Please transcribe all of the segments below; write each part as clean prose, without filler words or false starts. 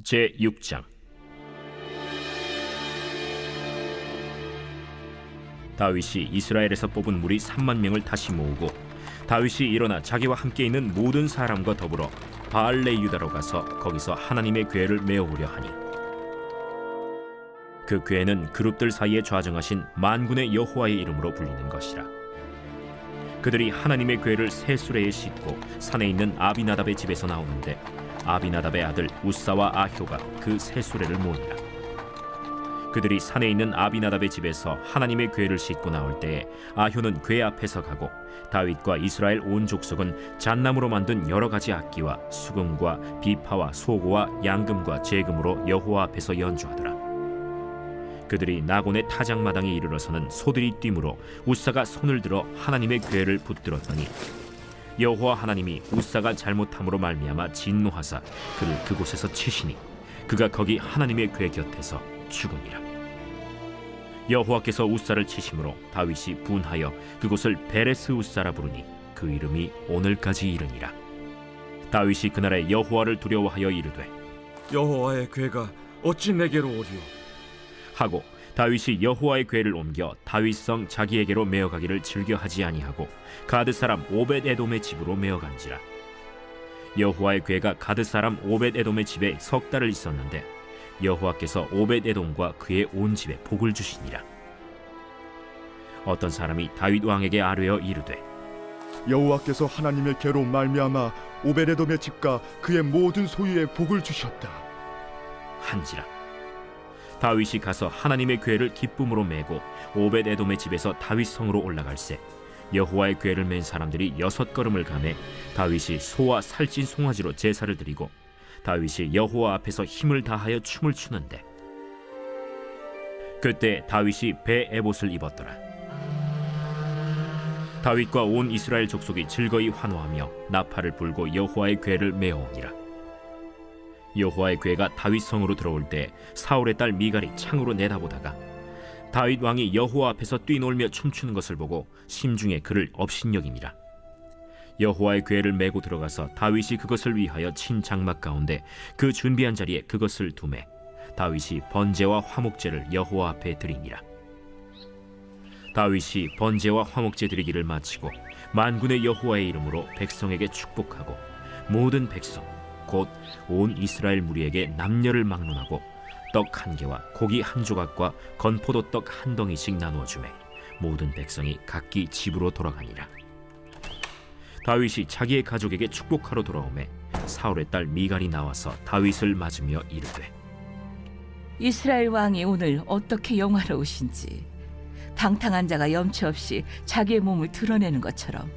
제6장. 다윗이 이스라엘에서 뽑은 무리 3만 명을 다시 모으고 다윗이 일어나 자기와 함께 있는 모든 사람과 더불어 바알레 유다로 가서 거기서 하나님의 궤를 메어오려 하니, 그 궤는 그룹들 사이에 좌정하신 만군의 여호와의 이름으로 불리는 것이라. 그들이 하나님의 궤를 새 수레에 싣고 산에 있는 아비나답의 집에서 나오는데, 아비나답의 아들 우사와 아효가 그 새 수레를 모으니라. 그들이 산에 있는 아비나답의 집에서 하나님의 궤를 싣고 나올 때에 아효는 궤 앞에서 가고, 다윗과 이스라엘 온 족속은 잣나무로 만든 여러 가지 악기와 수금과 비파와 소고와 양금과 제금으로 여호와 앞에서 연주하더라. 그들이 나곤의 타작마당에 이르러서는 소들이 뛰므로 우사가 손을 들어 하나님의 궤를 붙들었더니, 여호와 하나님이 우사가 잘못함으로 말미암아 진노하사 그를 그곳에서 치시니 그가 거기 하나님의 궤 곁에서 죽으니라. 여호와께서 우사를 치심으로 다윗이 분하여 그곳을 베레스 우사라 부르니 그 이름이 오늘까지 이르니라. 다윗이 그날에 여호와를 두려워하여 이르되, 여호와의 궤가 어찌 내게로 오리오? 하고 다윗이 여호와의 궤를 옮겨 다윗성 자기에게로 메어가기를 즐겨하지 아니하고 가드 사람 오벳에돔의 집으로 메어간지라. 여호와의 궤가 가드 사람 오벳에돔의 집에 석 달을 있었는데, 여호와께서 오벳에돔과 그의 온 집에 복을 주시니라. 어떤 사람이 다윗 왕에게 아뢰어 이르되, 여호와께서 하나님의 궤로 말미암아 오벳에돔의 집과 그의 모든 소유에 복을 주셨다 한지라. 다윗이 가서 하나님의 궤를 기쁨으로 메고 오벳에돔의 집에서 다윗 성으로 올라갈새, 여호와의 궤를 맨 사람들이 6걸음을 가매 다윗이 소와 살찐 송아지로 제사를 드리고, 다윗이 여호와 앞에서 힘을 다하여 춤을 추는데, 그때 다윗이 배 에봇을 입었더라. 다윗과 온 이스라엘 족속이 즐거이 환호하며 나팔을 불고 여호와의 궤를 메어오니라. 여호와의 궤가 다윗 성으로 들어올 때 사울의 딸 미갈이 창으로 내다보다가 다윗 왕이 여호와 앞에서 뛰놀며 춤추는 것을 보고 심중에 그를 업신여기니라. 여호와의 궤를 메고 들어가서 다윗이 그것을 위하여 친 장막 가운데 그 준비한 자리에 그것을 두매 다윗이 번제와 화목제를 여호와 앞에 드리니라. 다윗이 번제와 화목제 드리기를 마치고 만군의 여호와의 이름으로 백성에게 축복하고, 모든 백성 곧 온 이스라엘 무리에게 남녀를 막론하고 떡 1개와 고기 1조각과 건포도 떡 1덩이씩 나누어 주매 모든 백성이 각기 집으로 돌아가니라. 다윗이 자기의 가족에게 축복하러 돌아오매 사울의 딸 미갈이 나와서 다윗을 맞으며 이르되, 이스라엘 왕이 오늘 어떻게 영화로우신지, 방탕한 자가 염치 없이 자기의 몸을 드러내는 것처럼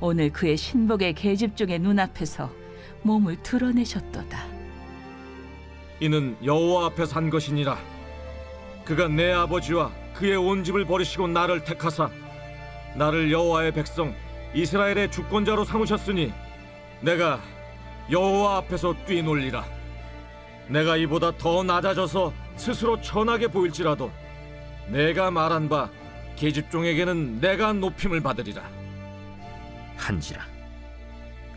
오늘 그의 신복의 계집종의 눈앞에서 몸을 드러내셨도다. 이는 여호와 앞에 산 것이니라. 그가 내 아버지와 그의 온 집을 버리시고 나를 택하사 나를 여호와의 백성 이스라엘의 주권자로 삼으셨으니 내가 여호와 앞에서 뛰놀리라. 내가 이보다 더 낮아져서 스스로 천하게 보일지라도 내가 말한 바 계집종에게는 내가 높임을 받으리라 한지라.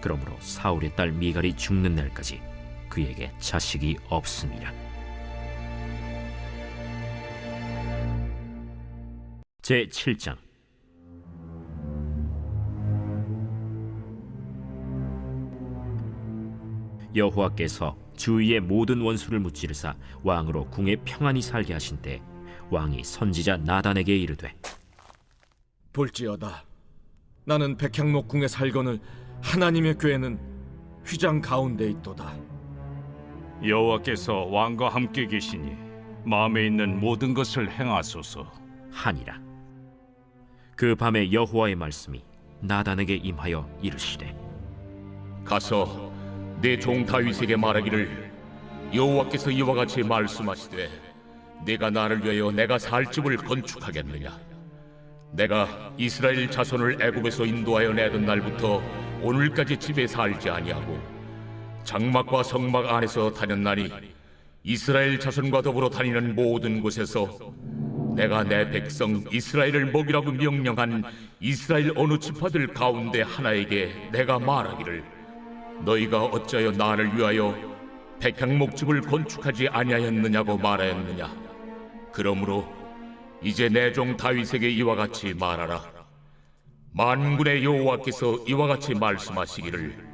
그러므로 사울의 딸 미갈이 죽는 날까지 그에게 자식이 없음이라. 제7장. 여호와께서 주위의 모든 원수를 무찌르사 왕으로 궁에 평안히 살게 하신 때 왕이 선지자 나단에게 이르되, 볼지어다, 나는 백향목 궁에 살거늘 하나님의 궤는 휘장 가운데 있도다. 여호와께서 왕과 함께 계시니 마음에 있는 모든 것을 행하소서 하니라. 그 밤에 여호와의 말씀이 나단에게 임하여 이르시되, 가서 내 종 다윗에게 말하기를, 여호와께서 이와 같이 말씀하시되 네가 나를 위하여 내가 살 집을 건축하겠느냐? 내가 이스라엘 자손을 애굽에서 인도하여 내던 날부터 오늘까지 집에 살지 아니하고 장막과 성막 안에서 다녔나니, 이스라엘 자손과 더불어 다니는 모든 곳에서 내가 내 백성 이스라엘을 먹이라고 명령한 이스라엘 어느 지파들 가운데 하나에게 내가 말하기를, 너희가 어찌하여 나를 위하여 백향목집을 건축하지 아니하였느냐고 말하였느냐? 그러므로 이제 내 종 다윗에게 이와 같이 말하라. 만군의 여호와께서 이와 같이 말씀하시기를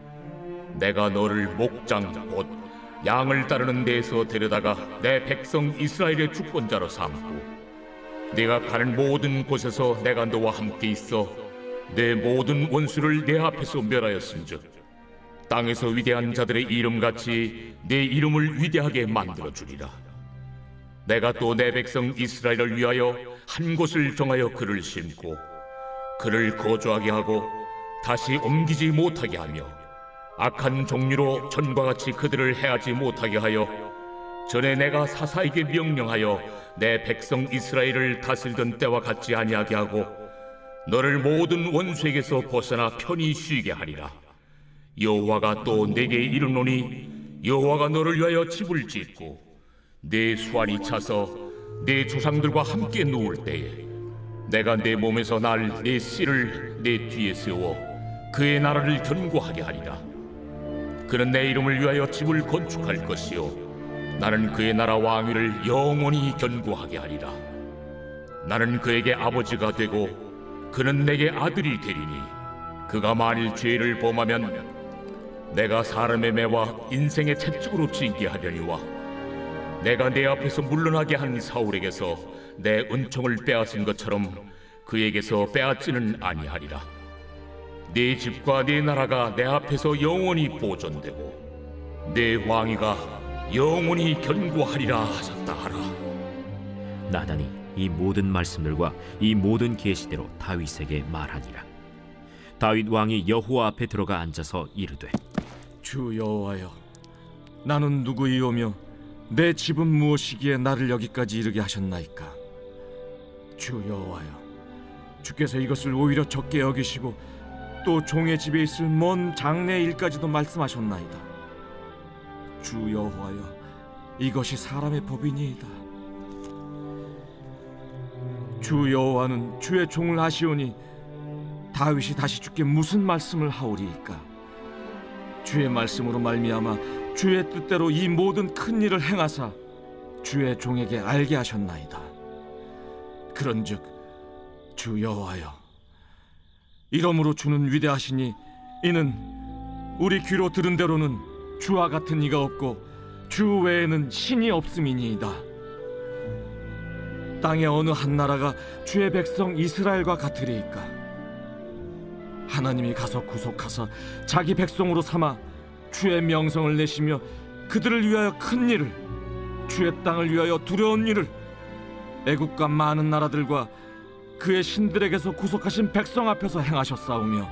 내가 너를 목장 곧 양을 따르는 데에서 데려다가 내 백성 이스라엘의 주권자로 삼고 내가 가는 모든 곳에서 내가 너와 함께 있어 내 모든 원수를 내 앞에서 멸하였은즉 땅에서 위대한 자들의 이름같이 내 이름을 위대하게 만들어 주리라. 내가 또 내 백성 이스라엘을 위하여 한 곳을 정하여 그를 심고 그를 거주하게 하고 다시 옮기지 못하게 하며 악한 종류로 전과 같이 그들을 해하지 못하게 하여 전에 내가 사사에게 명령하여 내 백성 이스라엘을 다스리던 때와 같지 아니하게 하고 너를 모든 원수에게서 벗어나 편히 쉬게 하리라. 여호와가 또 내게 이르노니 여호와가 너를 위하여 집을 짓고 내 수완이 차서 내 조상들과 함께 누울 때에 내가 내 몸에서 날 내 씨를 내 뒤에 세워 그의 나라를 견고하게 하리라. 그는 내 이름을 위하여 집을 건축할 것이요 나는 그의 나라 왕위를 영원히 견고하게 하리라. 나는 그에게 아버지가 되고 그는 내게 아들이 되리니 그가 만일 죄를 범하면 내가 사람의 매와 인생의 채찍으로 징계하려니와 내가 내 앞에서 물러나게 한 사울에게서 내 은총을 빼앗은 것처럼 그에게서 빼앗지는 아니하리라. 내 집과 내 나라가 내 앞에서 영원히 보존되고 내 왕위가 영원히 견고하리라 하셨다 하라. 나단이 이 모든 말씀들과 이 모든 계시대로 다윗에게 말하니라. 다윗 왕이 여호와 앞에 들어가 앉아서 이르되 주 여호와여, 나는 누구이오며 내 집은 무엇이기에 나를 여기까지 이르게 하셨나이까? 주 여호와여, 주께서 이것을 오히려 적게 여기시고 또 종의 집에 있을 먼 장래 일까지도 말씀하셨나이다. 주 여호와여, 이것이 사람의 법이니이다. 주 여호와는 주의 종을 아시오니 다윗이 다시 주께 무슨 말씀을 하오리이까? 주의 말씀으로 말미암아 주의 뜻대로 이 모든 큰 일을 행하사 주의 종에게 알게 하셨나이다. 그런즉 주 여호와여, 이러므로 주는 위대하시니 이는 우리 귀로 들은 대로는 주와 같은 이가 없고 주 외에는 신이 없음이니이다. 땅의 어느 한 나라가 주의 백성 이스라엘과 같으리이까? 하나님이 가서 구속하사 자기 백성으로 삼아 주의 명성을 내시며 그들을 위하여 큰 일을, 주의 땅을 위하여 두려운 일을 애국과 많은 나라들과 그의 신들에게서 구속하신 백성 앞에서 행하셨사오며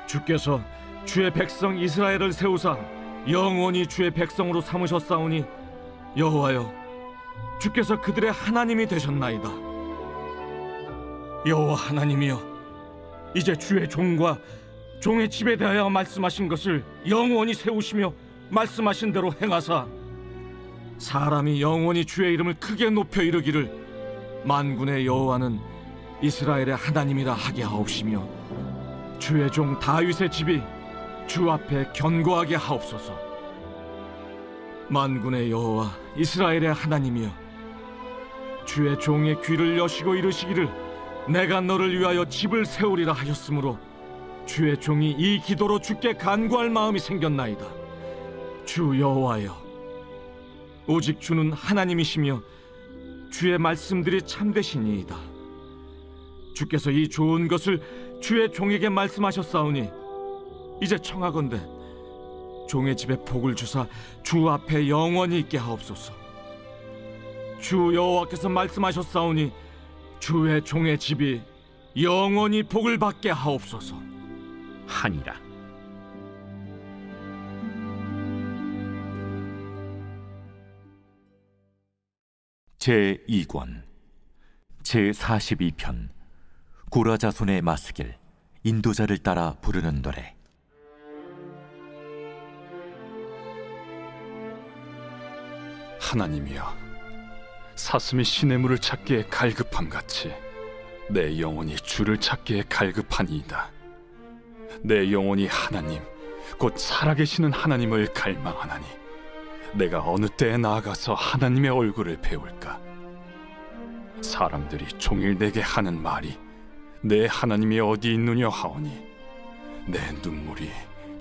주께서 주의 백성 이스라엘을 세우사 영원히 주의 백성으로 삼으셨사오니 여호와여, 주께서 그들의 하나님이 되셨나이다. 여호와 하나님이여, 이제 주의 종과 종의 집에 대하여 말씀하신 것을 영원히 세우시며 말씀하신 대로 행하사 사람이 영원히 주의 이름을 크게 높여 이르기를 만군의 여호와는 이스라엘의 하나님이라 하게 하옵시며 주의 종 다윗의 집이 주 앞에 견고하게 하옵소서. 만군의 여호와 이스라엘의 하나님이여, 주의 종의 귀를 여시고 이르시기를 내가 너를 위하여 집을 세우리라 하셨으므로 주의 종이 이 기도로 주께 간구할 마음이 생겼나이다. 주 여호와여, 오직 주는 하나님이시며 주의 말씀들이 참되시니이다. 주께서 이 좋은 것을 주의 종에게 말씀하셨사오니 이제 청하건대 종의 집에 복을 주사 주 앞에 영원히 있게 하옵소서. 주 여호와께서 말씀하셨사오니 주의 종의 집이 영원히 복을 받게 하옵소서 하니라. 제2권 제42편 고라 자손의 마스길 인도자를 따라 부르는 노래. 하나님이여, 사슴이 시냇물을 찾기에 갈급함같이 내 영혼이 주를 찾기에 갈급하니이다. 내 영혼이 하나님 곧 살아계시는 하나님을 갈망하나니 내가 어느 때에 나아가서 하나님의 얼굴을 배울까? 사람들이 종일 내게 하는 말이 내 하나님이 어디 있느냐 하오니 내 눈물이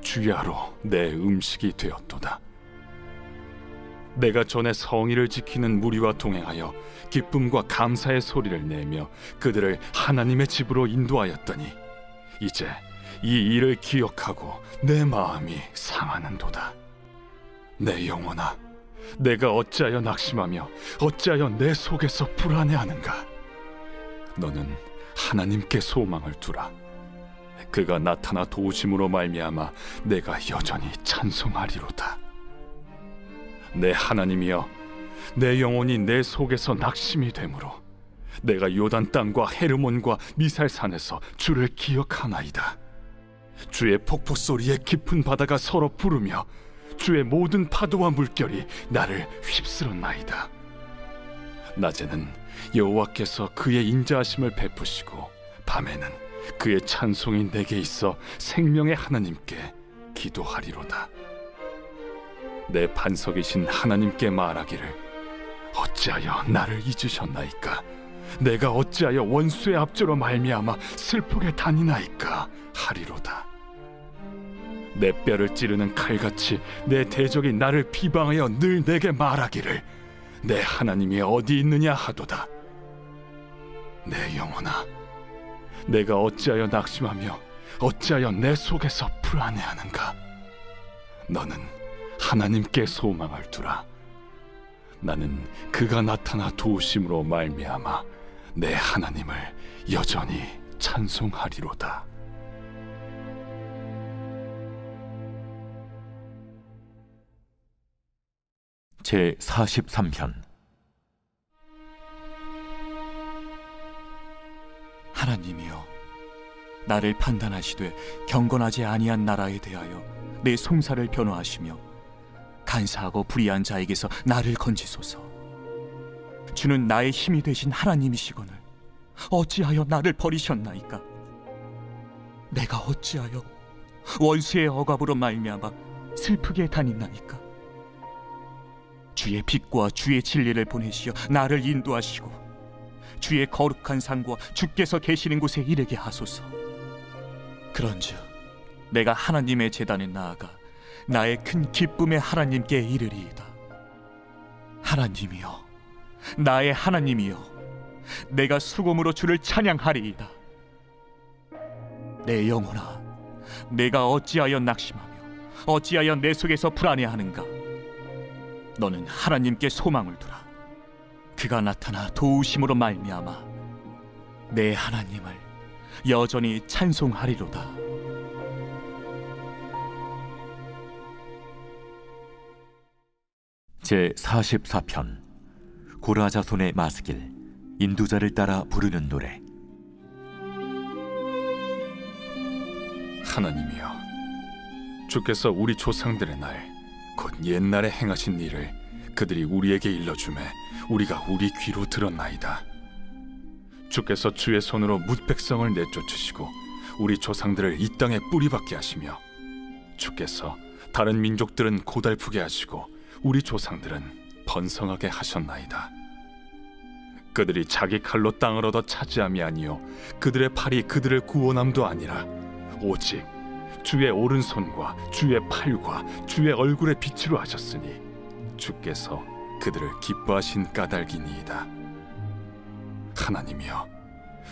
주야로 내 음식이 되었도다. 내가 전에 성의를 지키는 무리와 동행하여 기쁨과 감사의 소리를 내며 그들을 하나님의 집으로 인도하였더니 이제 이 일을 기억하고 내 마음이 상하는도다. 내 영혼아, 내가 어찌하여 낙심하며 어찌하여 내 속에서 불안해하는가? 너는 하나님께 소망을 두라. 그가 나타나 도우심으로 말미암아 내가 여전히 찬송하리로다. 내 하나님이여, 내 영혼이 내 속에서 낙심이 되므로 내가 요단 땅과 헤르몬과 미살산에서 주를 기억하나이다. 주의 폭포 소리에 깊은 바다가 서로 부르며 주의 모든 파도와 물결이 나를 휩쓸었나이다. 낮에는 여호와께서 그의 인자하심을 베푸시고 밤에는 그의 찬송이 내게 있어 생명의 하나님께 기도하리로다. 내 반석이신 하나님께 말하기를 어찌하여 나를 잊으셨나이까? 내가 어찌하여 원수의 압제로 말미암아 슬프게 다니나이까 하리로다. 내 뼈를 찌르는 칼같이 내 대적이 나를 비방하여 늘 내게 말하기를 내 하나님이 어디 있느냐 하도다. 내 영혼아, 내가 어찌하여 낙심하며 어찌하여 내 속에서 불안해하는가? 너는 하나님께 소망을 두라. 나는 그가 나타나 도우심으로 말미암아 내 하나님을 여전히 찬송하리로다. 제 43편. 하나님이여, 나를 판단하시되 경건하지 아니한 나라에 대하여 내 송사를 변호하시며 간사하고 불의한 자에게서 나를 건지소서. 주는 나의 힘이 되신 하나님이시거늘 어찌하여 나를 버리셨나이까? 내가 어찌하여 원수의 억압으로 말미암아 슬프게 다니나이까? 주의 빛과 주의 진리를 보내시어 나를 인도하시고 주의 거룩한 산과 주께서 계시는 곳에 이르게 하소서. 그런즉 내가 하나님의 제단에 나아가 나의 큰 기쁨의 하나님께 이르리이다. 하나님이여, 나의 하나님이여, 내가 수금으로 주를 찬양하리이다. 내 영혼아, 내가 어찌하여 낙심하며 어찌하여 내 속에서 불안해하는가? 너는 하나님께 소망을 두라. 그가 나타나 도우심으로 말미암아 내 하나님을 여전히 찬송하리로다. 제 44편. 고라 자손의 마스길, 인도자를 따라 부르는 노래. 하나님이여, 주께서 우리 조상들의 날 곧 옛날에 행하신 일을 그들이 우리에게 일러주매 우리가 우리 귀로 들었나이다. 주께서 주의 손으로 뭇 백성을 내쫓으시고 우리 조상들을 이 땅에 뿌리박게 하시며 주께서 다른 민족들은 고달프게 하시고 우리 조상들은 번성하게 하셨나이다. 그들이 자기 칼로 땅을 얻어 차지함이 아니요 그들의 팔이 그들을 구원함도 아니라 오직 주의 오른손과 주의 팔과 주의 얼굴의 빛으로 하셨으니 주께서 그들을 기뻐하신 까닭이니이다. 하나님이여,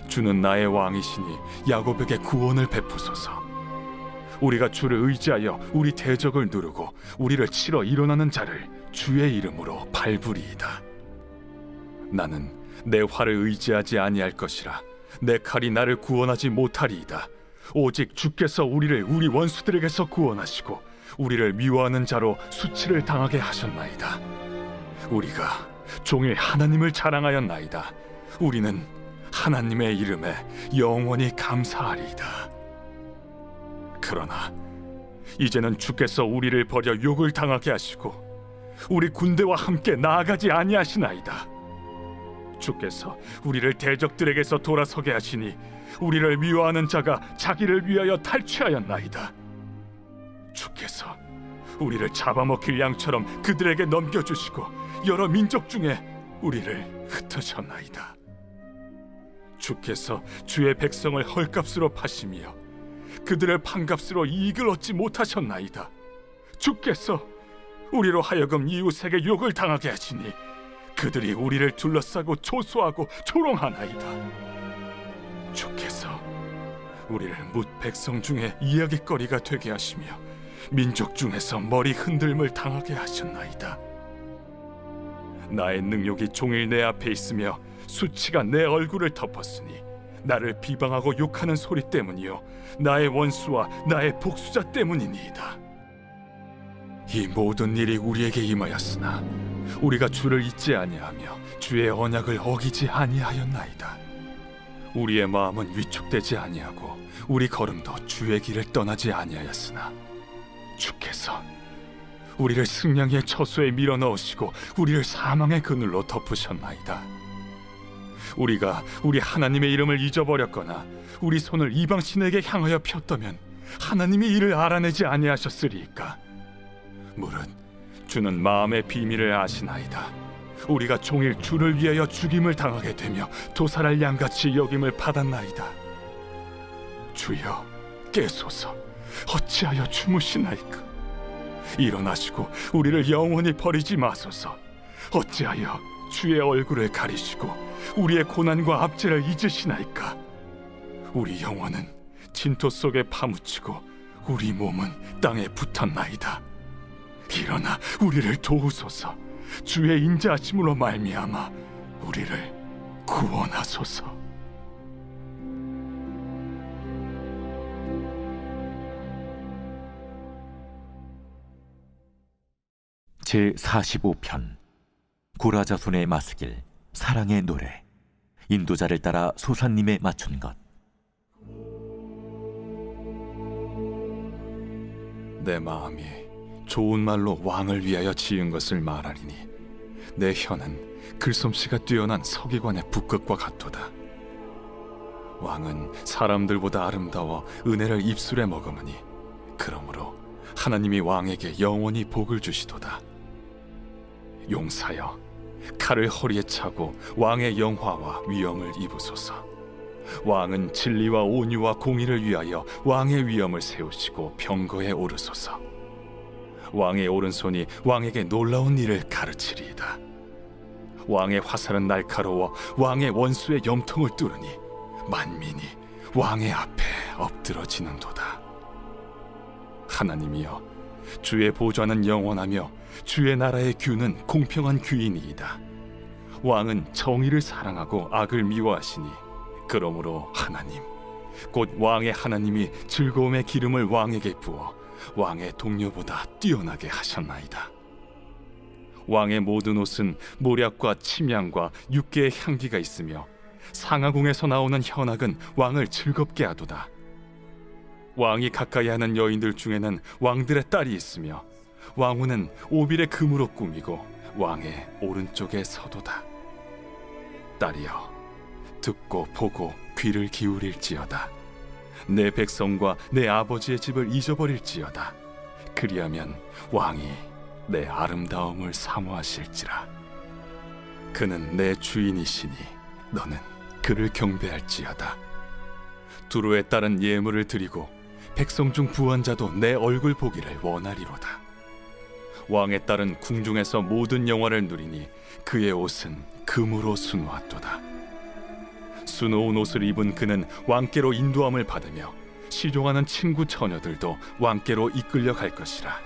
주는 나의 왕이시니 야곱에게 구원을 베푸소서. 우리가 주를 의지하여 우리 대적을 누르고 우리를 치러 일어나는 자를 주의 이름으로 밟으리이다. 나는 내 활을 의지하지 아니할 것이라. 내 칼이 나를 구원하지 못하리이다. 오직 주께서 우리를 우리 원수들에게서 구원하시고 우리를 미워하는 자로 수치를 당하게 하셨나이다. 우리가 종일 하나님을 자랑하였나이다. 우리는 하나님의 이름에 영원히 감사하리이다. 그러나 이제는 주께서 우리를 버려 욕을 당하게 하시고 우리 군대와 함께 나아가지 아니하시나이다. 주께서 우리를 대적들에게서 돌아서게 하시니 우리를 미워하는 자가 자기를 위하여 탈취하였나이다. 주께서 우리를 잡아먹힐 양처럼 그들에게 넘겨주시고 여러 민족 중에 우리를 흩으셨나이다. 주께서 주의 백성을 헐값으로 파시며 그들을 판값으로 이익을 얻지 못하셨나이다. 주께서 우리로 하여금 이웃에게 욕을 당하게 하시니 그들이 우리를 둘러싸고 초소하고 조롱하나이다. 주께서 우리를 뭇 백성 중에 이야깃거리가 되게 하시며 민족 중에서 머리 흔들림을 당하게 하셨나이다. 나의 능욕이 종일 내 앞에 있으며 수치가 내 얼굴을 덮었으니 나를 비방하고 욕하는 소리 때문이요 나의 원수와 나의 복수자 때문이니이다. 이 모든 일이 우리에게 임하였으나 우리가 주를 잊지 아니하며 주의 언약을 어기지 아니하였나이다. 우리의 마음은 위축되지 아니하고 우리 걸음도 주의 길을 떠나지 아니하였으나 주께서 우리를 승냥이의 처소에 밀어넣으시고 우리를 사망의 그늘로 덮으셨나이다. 우리가 우리 하나님의 이름을 잊어버렸거나 우리 손을 이방 신에게 향하여 폈다면 하나님이 이를 알아내지 아니하셨으리이까. 무릇 주는 마음의 비밀을 아시나이다. 우리가 종일 주를 위하여 죽임을 당하게 되며 도살할 양같이 여김을 받았나이다. 주여 깨소서. 어찌하여 주무시나이까. 일어나시고 우리를 영원히 버리지 마소서. 어찌하여 주의 얼굴을 가리시고 우리의 고난과 압제를 잊으시나이까. 우리 영혼은 진토 속에 파묻히고 우리 몸은 땅에 붙었나이다. 일어나 우리를 도우소서. 주의 인자하심으로 말미암아 우리를 구원하소서. 제45편 고라자손의 마스길 사랑의 노래. 인도자를 따라 소산님에 맞춘 것. 내 마음이 좋은 말로 왕을 위하여 지은 것을 말하리니 내 혀는 글솜씨가 뛰어난 서기관의 북극과 같도다. 왕은 사람들보다 아름다워 은혜를 입술에 머금으니 그러므로 하나님이 왕에게 영원히 복을 주시도다. 용사여, 칼을 허리에 차고 왕의 영화와 위엄을 입으소서. 왕은 진리와 온유와 공의를 위하여 왕의 위엄을 세우시고 병거에 오르소서. 왕의 오른손이 왕에게 놀라운 일을 가르치리이다. 왕의 화살은 날카로워 왕의 원수의 염통을 뚫으니 만민이 왕의 앞에 엎드러지는도다. 하나님이여, 주의 보좌는 영원하며 주의 나라의 규는 공평한 규이니이다. 왕은 정의를 사랑하고 악을 미워하시니 그러므로 하나님, 곧 왕의 하나님이 즐거움의 기름을 왕에게 부어 왕의 동료보다 뛰어나게 하셨나이다. 왕의 모든 옷은 모략과 침향과 육개의 향기가 있으며 상하궁에서 나오는 현악은 왕을 즐겁게 하도다. 왕이 가까이 하는 여인들 중에는 왕들의 딸이 있으며 왕후는 오빌의 금으로 꾸미고 왕의 오른쪽에 서도다. 딸이여, 듣고 보고 귀를 기울일지어다. 내 백성과 내 아버지의 집을 잊어버릴지어다. 그리하면 왕이 내 아름다움을 사모하실지라. 그는 내 주인이시니 너는 그를 경배할지어다. 두로에 따른 예물을 드리고 백성 중 부한 자도 내 얼굴 보기를 원하리로다. 왕의 딸은 궁중에서 모든 영화를 누리니 그의 옷은 금으로 수놓았도다. 수놓은 옷을 입은 그는 왕께로 인도함을 받으며 시종하는 친구 처녀들도 왕께로 이끌려 갈 것이라.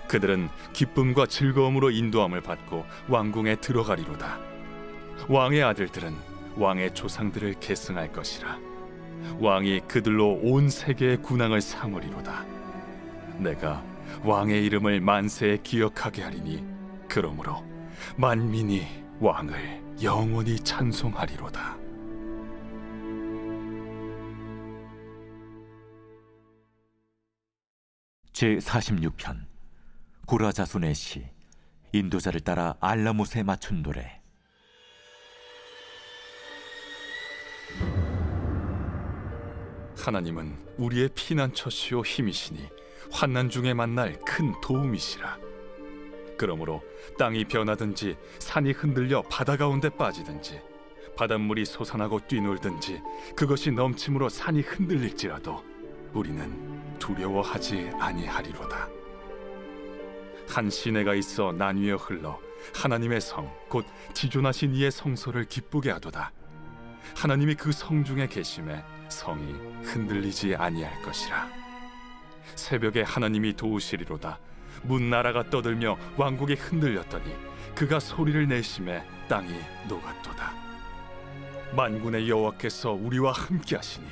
그들은 기쁨과 즐거움으로 인도함을 받고 왕궁에 들어가리로다. 왕의 아들들은 왕의 조상들을 계승할 것이라. 왕이 그들로 온 세계의 군왕을 삼으리로다. 내가 왕의 이름을 만세에 기억하게 하리니 그러므로 만민이 왕을 영원히 찬송하리로다. 제46편 고라자손의 시. 인도자를 따라 알라못에 맞춘 노래. 하나님은 우리의 피난처시오 힘이시니 환난 중에 만날 큰 도움이시라. 그러므로 땅이 변하든지 산이 흔들려 바다 가운데 빠지든지 바닷물이 솟아나고 뛰놀든지 그것이 넘침으로 산이 흔들릴지라도 우리는 두려워하지 아니하리로다. 한 시내가 있어 나뉘어 흘러 하나님의 성 곧 지존하신 이의 성소를 기쁘게 하도다. 하나님이 그 성 중에 계심에 성이 흔들리지 아니할 것이라. 새벽에 하나님이 도우시리로다. 문나라가 떠들며 왕국이 흔들렸더니 그가 소리를 내심에 땅이 녹았도다. 만군의 여호와께서 우리와 함께하시니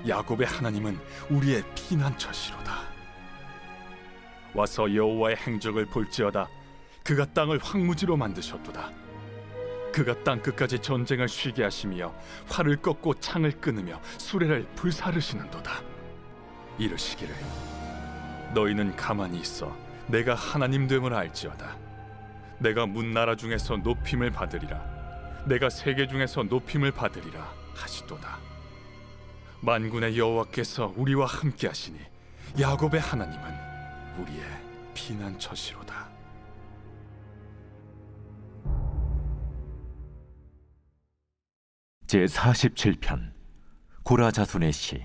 야곱의 하나님은 우리의 피난처시로다. 와서 여호와의 행적을 볼지어다. 그가 땅을 황무지로 만드셨도다. 그가 땅 끝까지 전쟁을 쉬게 하시며 활을 꺾고 창을 끊으며 수레를 불사르시는도다. 이르시기를 너희는 가만히 있어 내가 하나님 됨을 알지어다. 내가 문나라 중에서 높임을 받으리라. 내가 세계 중에서 높임을 받으리라 하시도다. 만군의 여호와께서 우리와 함께 하시니 야곱의 하나님은 우리의 피난처시로다. 제47편 고라 자손의 시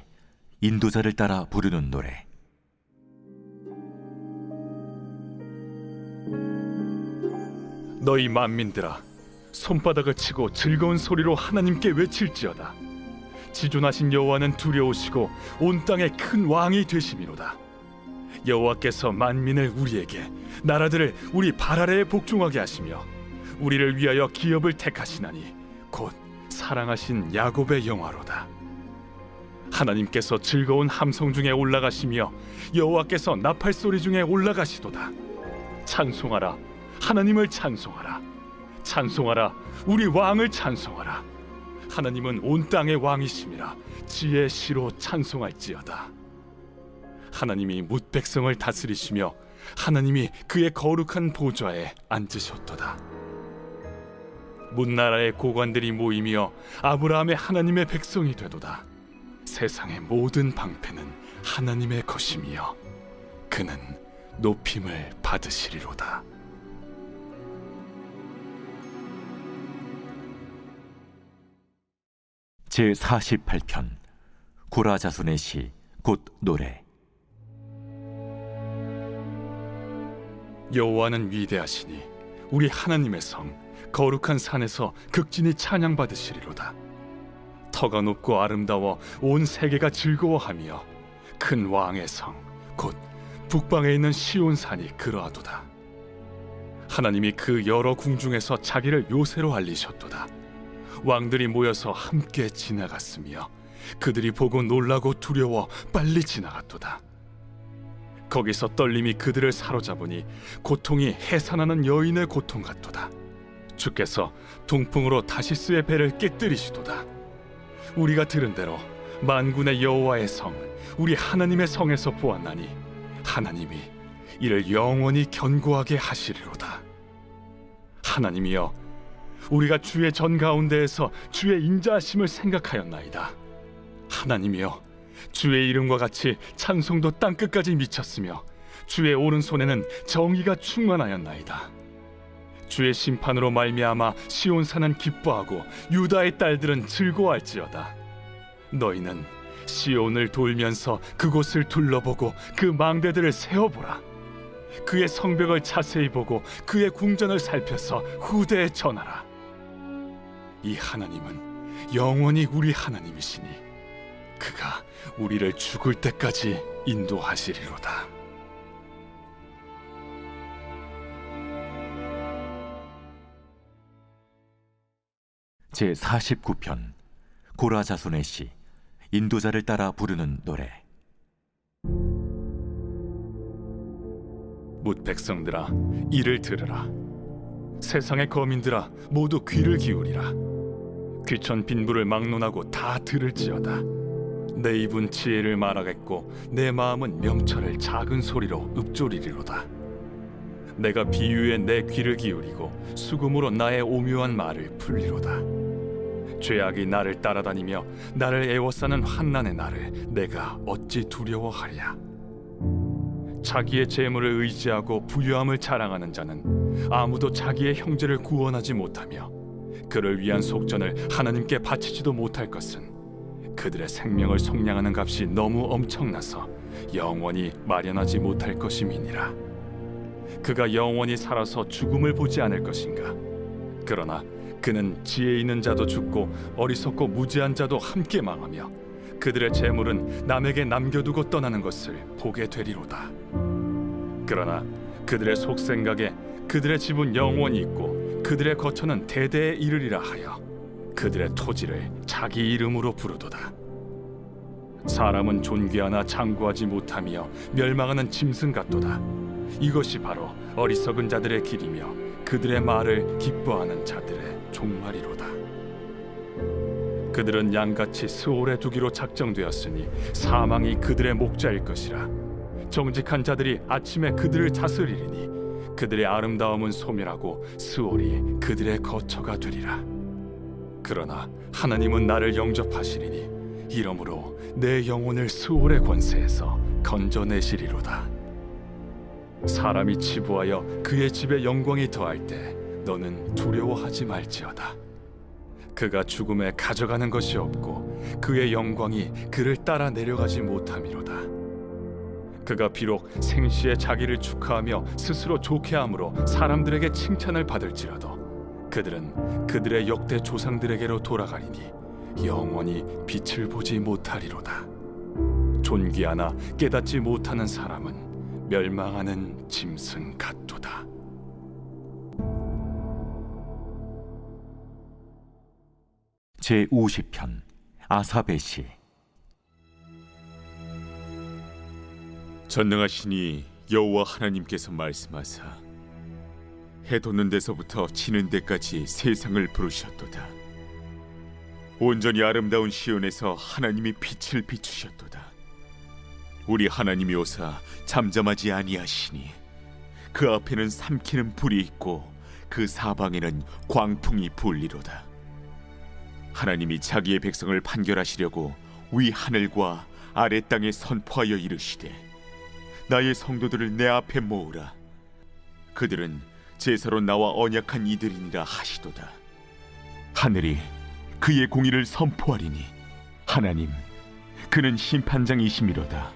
인도자를 따라 부르는 노래. 너희 만민들아 손바닥을 치고 즐거운 소리로 하나님께 외칠지어다. 지존하신 여호와는 두려우시고 온 땅의 큰 왕이 되심이로다. 여호와께서 만민을 우리에게 나라들을 우리 발 아래에 복종하게 하시며 우리를 위하여 기업을 택하시나니 곧 사랑하신 야곱의 영화로다. 하나님께서 즐거운 함성 중에 올라가시며 여호와께서 나팔 소리 중에 올라가시도다. 찬송하라, 하나님을 찬송하라. 찬송하라, 우리 왕을 찬송하라. 하나님은 온 땅의 왕이심이라. 지혜의 시로 찬송할지어다. 하나님이 뭇 백성을 다스리시며 하나님이 그의 거룩한 보좌에 앉으셨도다. 문나라의 고관들이 모이며 아브라함의 하나님의 백성이 되도다. 세상의 모든 방패는 하나님의 것이며 그는 높임을 받으시리로다. 제48편 고라 자손의 시 곧 노래. 여호와는 위대하시니 우리 하나님의 성 거룩한 산에서 극진히 찬양받으시리로다. 터가 높고 아름다워 온 세계가 즐거워하며 큰 왕의 성 곧 북방에 있는 시온산이 그러하도다. 하나님이 그 여러 궁중에서 자기를 요새로 알리셨도다. 왕들이 모여서 함께 지나갔으며 그들이 보고 놀라고 두려워 빨리 지나갔도다. 거기서 떨림이 그들을 사로잡으니 고통이 해산하는 여인의 고통 같도다. 주께서 동풍으로 다시스의 배를 깨뜨리시도다. 우리가 들은 대로 만군의 여호와의 성 우리 하나님의 성에서 보았나니 하나님이 이를 영원히 견고하게 하시리로다. 하나님이여 우리가 주의 전 가운데에서 주의 인자하심을 생각하였나이다. 하나님이여 주의 이름과 같이 찬송도 땅끝까지 미쳤으며 주의 오른손에는 정의가 충만하였나이다. 주의 심판으로 말미암아 시온산은 기뻐하고 유다의 딸들은 즐거워할지어다. 너희는 시온을 돌면서 그곳을 둘러보고 그 망대들을 세어보라. 그의 성벽을 자세히 보고 그의 궁전을 살펴서 후대에 전하라. 이 하나님은 영원히 우리 하나님이시니 그가 우리를 죽을 때까지 인도하시리로다. 제49편 고라 자손의 시 인도자를 따라 부르는 노래. 뭇 백성들아 이를 들으라. 세상의 거민들아 모두 귀를 기울이라. 귀천 빈부를 막론하고 다 들을지어다. 내 입은 지혜를 말하겠고 내 마음은 명철을 작은 소리로 읊조리리로다. 내가 비유에 내 귀를 기울이고 수금으로 나의 오묘한 말을 풀리로다. 죄악이 나를 따라다니며 나를 애워싸는 환난의 날을 내가 어찌 두려워하랴. 자기의 재물을 의지하고 부유함을 자랑하는 자는 아무도 자기의 형제를 구원하지 못하며 그를 위한 속전을 하나님께 바치지도 못할 것은 그들의 생명을 속량하는 값이 너무 엄청나서 영원히 마련하지 못할 것임이니라. 그가 영원히 살아서 죽음을 보지 않을 것인가? 그러나 그는 지혜 있는 자도 죽고 어리석고 무지한 자도 함께 망하며 그들의 재물은 남에게 남겨두고 떠나는 것을 보게 되리로다. 그러나 그들의 속생각에 그들의 집은 영원히 있고 그들의 거처는 대대에 이르리라 하여 그들의 토지를 자기 이름으로 부르도다. 사람은 존귀하나 장구하지 못하며 멸망하는 짐승 같도다. 이것이 바로 어리석은 자들의 길이며 그들의 말을 기뻐하는 자들의 종말이로다. 그들은 양같이 스올에 두기로 작정되었으니 사망이 그들의 목자일 것이라. 정직한 자들이 아침에 그들을 다스리리니 그들의 아름다움은 소멸하고 스올이 그들의 거처가 되리라. 그러나 하나님은 나를 영접하시리니 이러므로 내 영혼을 스올의 권세에서 건져내시리로다. 사람이 치부하여 그의 집에 영광이 더할 때 너는 두려워하지 말지어다. 그가 죽음에 가져가는 것이 없고 그의 영광이 그를 따라 내려가지 못함이로다. 그가 비록 생시에 자기를 축하하며 스스로 좋게함으로 사람들에게 칭찬을 받을지라도 그들은 그들의 역대 조상들에게로 돌아가리니 영원히 빛을 보지 못하리로다. 존귀하나 깨닫지 못하는 사람은 멸망하는 짐승 같도다. 제50편 아삽의 시. 전능하시니 여호와 하나님께서 말씀하사 해 돋는 데서부터 지는 데까지 세상을 부르셨도다. 온전히 아름다운 시온에서 하나님이 빛을 비추셨도다. 우리 하나님이 오사 잠잠하지 아니하시니 그 앞에는 삼키는 불이 있고 그 사방에는 광풍이 불리로다. 하나님이 자기의 백성을 판결하시려고 위 하늘과 아래 땅에 선포하여 이르시되 나의 성도들을 내 앞에 모으라. 그들은 제사로 나와 언약한 이들이니라 하시도다. 하늘이 그의 공의를 선포하리니 하나님 그는 심판장이시미로다.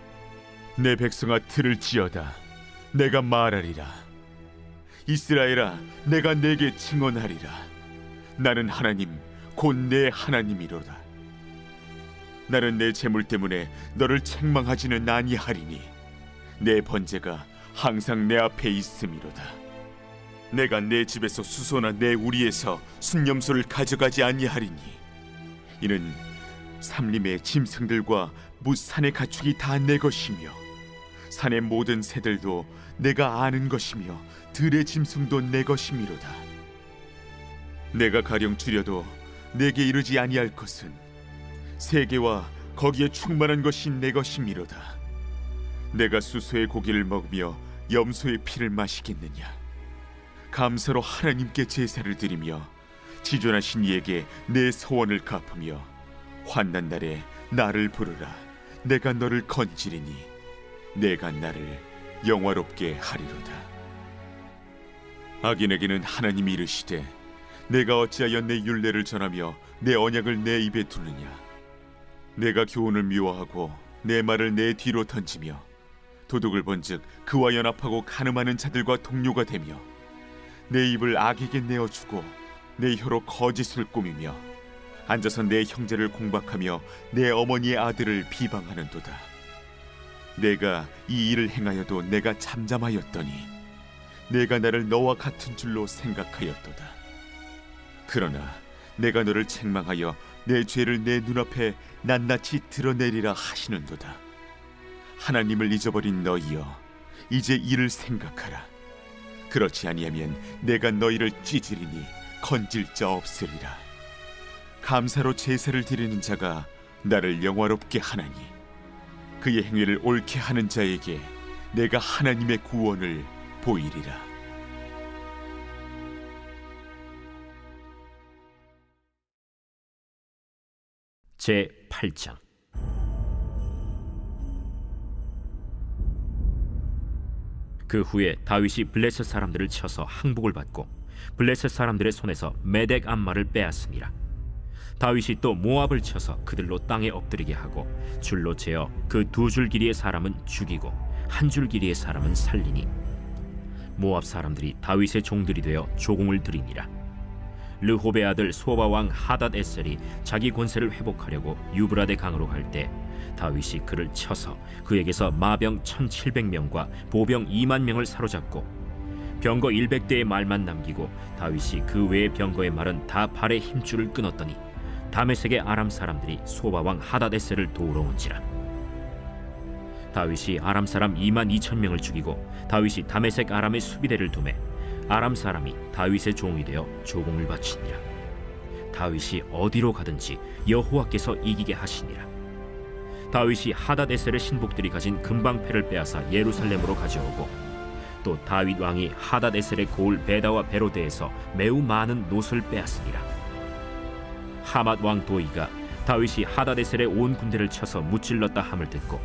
내 백성아 들을지어다. 내가 말하리라. 이스라엘아 내가 내게 증언하리라. 나는 하나님 곧 내 하나님이로다. 나는 내 재물 때문에 너를 책망하지는 아니하리니 내 번제가 항상 내 앞에 있음이로다. 내가 내 집에서 수소나 내 우리에서 순념소를 가져가지 아니하리니 이는 삼림의 짐승들과 무산의 가축이 다 내 것이며 산의 모든 새들도 내가 아는 것이며 들의 짐승도 내 것이미로다. 내가 가령 줄여도 내게 이르지 아니할 것은 세계와 거기에 충만한 것이 내 것이미로다. 내가 수소의 고기를 먹으며 염소의 피를 마시겠느냐? 감사로 하나님께 제사를 드리며 지존하신 이에게 내 소원을 갚으며 환난 날에 나를 부르라. 내가 너를 건지리니 내가 나를 영화롭게 하리로다. 악인에게는 하나님이 이르시되 내가 어찌하여 내 율례를 전하며 내 언약을 내 입에 두느냐? 내가 교훈을 미워하고 내 말을 내 뒤로 던지며 도둑을 본즉 그와 연합하고 간음하는 자들과 동료가 되며 내 입을 악에게 내어주고 내 혀로 거짓을 꾸미며 앉아서 내 형제를 공박하며 내 어머니의 아들을 비방하는도다. 내가 이 일을 행하여도 내가 잠잠하였더니 내가 나를 너와 같은 줄로 생각하였도다. 그러나 내가 너를 책망하여 내 죄를 내 눈앞에 낱낱이 드러내리라 하시는도다. 하나님을 잊어버린 너희여 이제 이를 생각하라. 그렇지 아니하면 내가 너희를 찢으리니 건질 자 없으리라. 감사로 제사를 드리는 자가 나를 영화롭게 하나니 그의 행위를 옳게 하는 자에게 내가 하나님의 구원을 보이리라. 제8장 그 후에 다윗이 블레셋 사람들을 쳐서 항복을 받고 블레셋 사람들의 손에서 메덱 암마를 빼앗습니다. 다윗이 또 모압을 쳐서 그들로 땅에 엎드리게 하고 줄로 재어 그 2줄 길이의 사람은 죽이고 1줄 길이의 사람은 살리니 모압 사람들이 다윗의 종들이 되어 조공을 드리니라. 르홉의 아들 소바 왕 하닷 에셀이 자기 권세를 회복하려고 유브라데 강으로 갈 때 다윗이 그를 쳐서 그에게서 마병 1,700명과 보병 2만 명을 사로잡고 병거 100대의 말만 남기고 다윗이 그 외의 병거의 말은 다 발의 힘줄을 끊었더니 다메섹의 아람 사람들이 소바 왕 하닷 에셀을 도우러 온지라. 다윗이 아람 사람 2만 2천 명을 죽이고 다윗이 다메섹 아람의 수비대를 두매 아람 사람이 다윗의 종이 되어 조공을 바치니라. 다윗이 어디로 가든지 여호와께서 이기게 하시니라. 다윗이 하닷 에셀의 신복들이 가진 금방패를 빼앗아 예루살렘으로 가져오고 또 다윗 왕이 하닷 에셀의 고을 베다와 베로데에서 매우 많은 놋을 빼앗으니라. 하맛 왕 도이가 다윗이 하닷 에셀의 온 군대를 쳐서 무찔렀다 함을 듣고